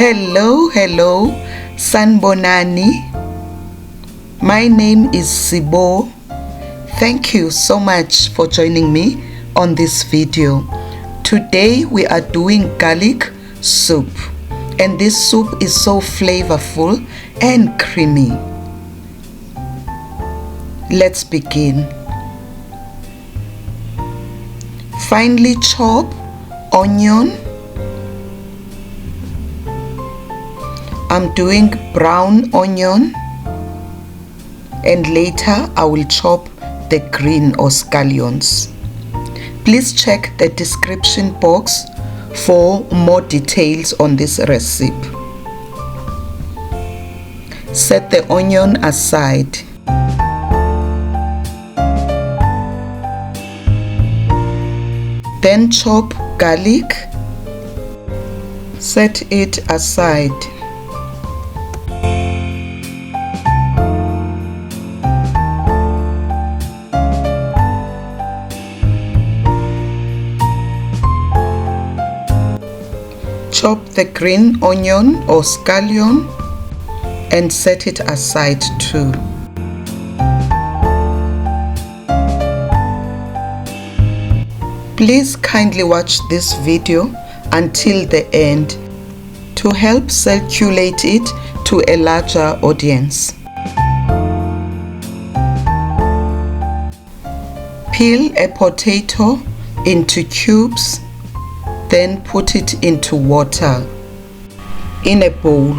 Hello, Sanbonani. My name is CBO. Thank you so much for joining me on this video. Today we are doing garlic soup, and this soup is so flavorful and creamy. Let's begin. Finely chop onion. I'm doing brown onion, and later I will chop the green or scallions. Please check the description box for more details on this recipe. Set the onion aside. Then chop garlic. Set it aside. Chop the green onion or scallion and set it aside too. Please kindly watch this video until the end to help circulate it to a larger audience. Peel a potato into cubes. Then put it into water in a bowl.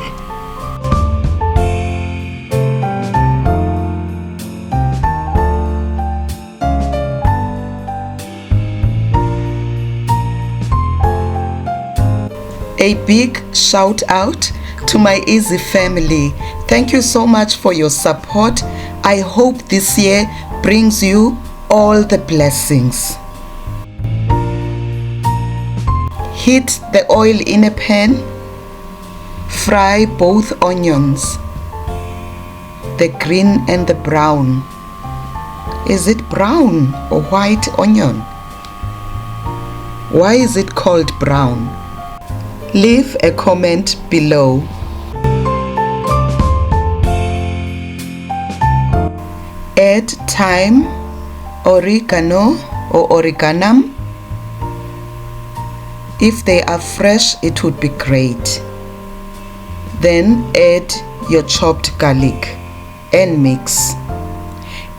A big shout out to my Easy family. Thank you so much for your support. I hope this year brings you all the blessings. Heat the oil in a pan. Fry both onions, the green and the brown. Is it brown or white onion? Why is it called brown? Leave a comment below. Add thyme, oregano or origanum. If they are fresh, it would be great. Then add your chopped garlic and mix.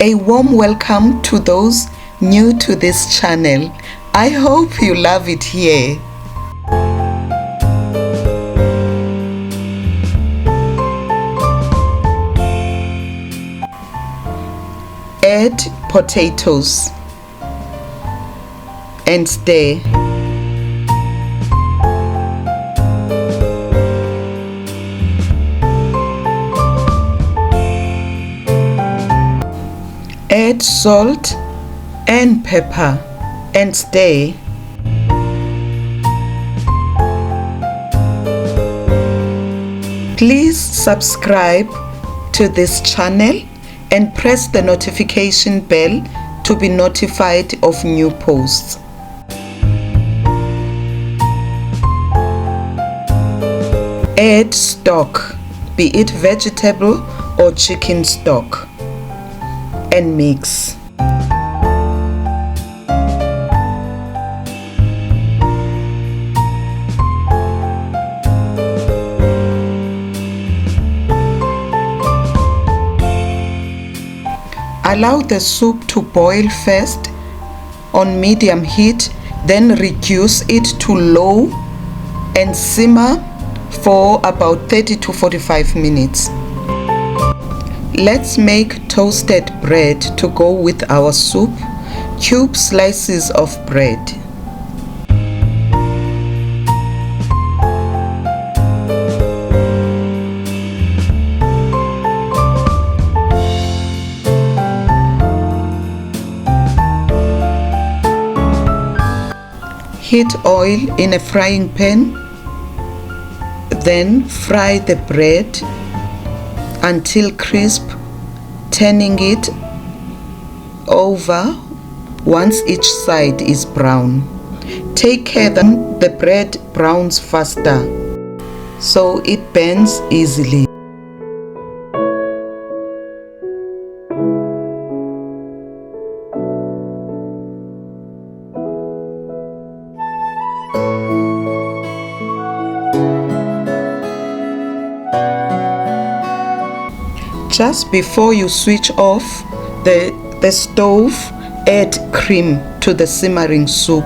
A warm welcome to those new to this channel. I hope you love it here. Add potatoes and stir. Add salt and pepper and stir. Please subscribe to this channel and press the notification bell to be notified of new posts. Add stock, be it vegetable or chicken stock, and mix. Allow the soup to boil first on medium heat, then reduce it to low and simmer for about 30 to 45 minutes. Let's make toasted bread to go with our soup. Cube slices of bread. Heat oil in a frying pan. Then fry the bread until crisp, turning it over once each side is brown. Take care that the bread browns faster. so it burns easily. Just before you switch off the stove, add cream to the simmering soup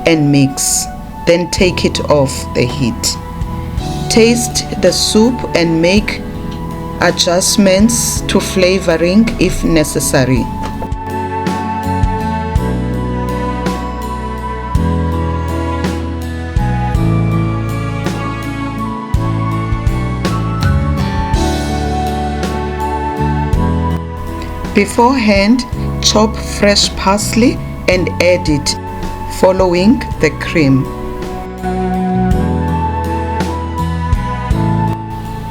and mix. Then take it off the heat. Taste the soup and make adjustments to flavoring if necessary. Beforehand, chop fresh parsley and add it, following the cream.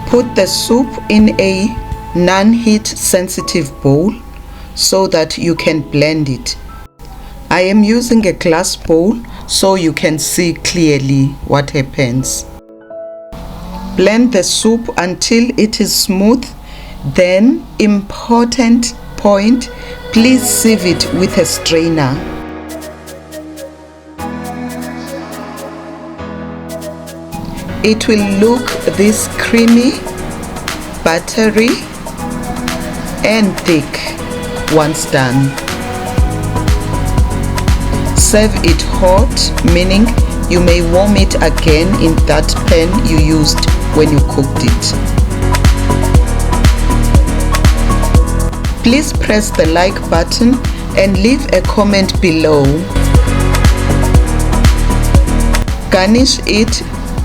Put the soup in a non-heat sensitive bowl so that you can blend it. I am using a glass bowl so you can see clearly what happens. Blend the soup until it is smooth. Then, important point, please sieve it with a strainer. It will look this creamy, buttery and thick once done. Serve it hot, meaning you may warm it again in that pan you used when you cooked it. Please press the like button and leave a comment below. Garnish it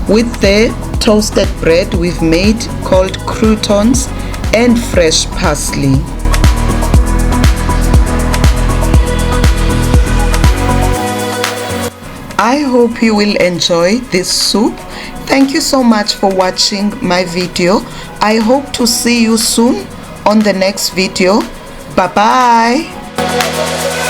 with the toasted bread we've made called croutons and fresh parsley. I hope you will enjoy this soup. Thank you so much for watching my video. I hope to see you soon on the next video. Bye bye.